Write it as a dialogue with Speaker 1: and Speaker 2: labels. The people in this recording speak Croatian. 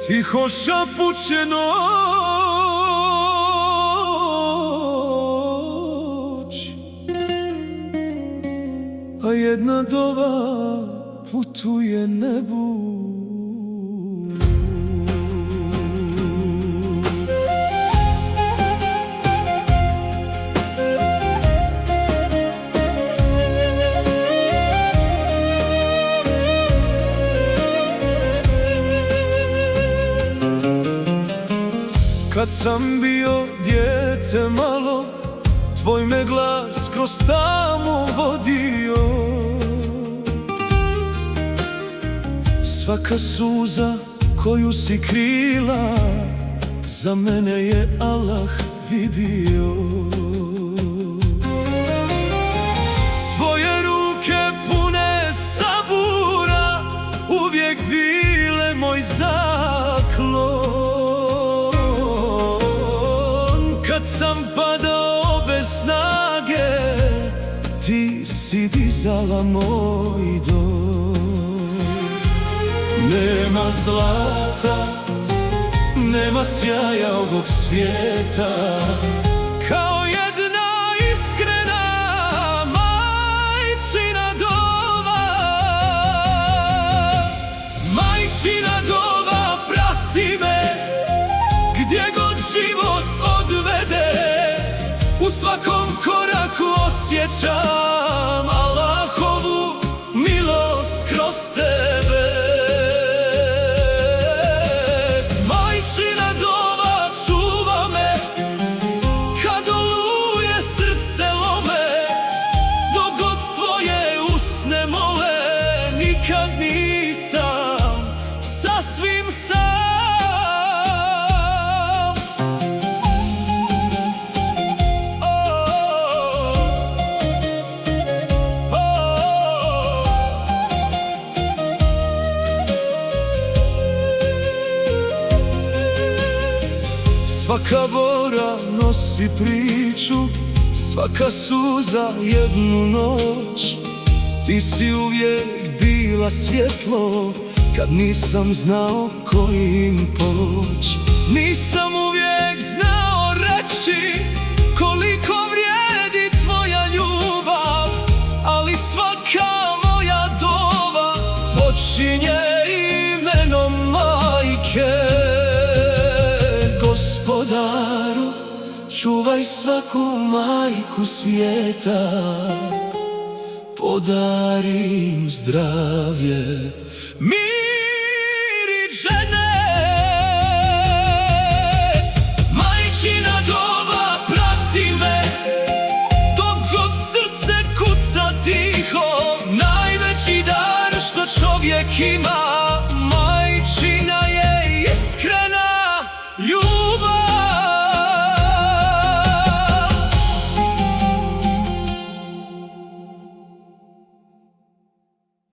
Speaker 1: tiho šapuće noć, a jedna dova putuje nebu. Kad sam bio dijete malo, tvoj me glas kroz tamo vodio. Svaka suza koju si krila, za mene je Allah vidio. Tvoje ruke pune sabura, uvijek bile moj zaklon. Kad sam padao bez snage, ti si dizala moj dom. Nema zlata, nema sjaja ovog svijeta, kao jedna iskrena majčina dova. Majčina dova prati me gdje god život odvede. U svakom koraku osjećam Allahovu milost kroz tebe. Majčina dova čuva me kad oluje srce lome. Dok god tvoje usne mole, nikad nisam sasvim sam. Svaka bora nosi priču, svaka suza jednu noć. Ti si uvijek bila svjetlo kad nisam znao kojim poći. Nisam uvijek znao reći koliko vrijedi tvoja ljubav, ali svaka moja dova počinje imenom majke. Gospodaru, čuvaj svaku majku svijeta, podari im zdravlje, mir i dženet. Majčina dova prati me dok god srce kuca tiho. Najveći dar što čovjek ima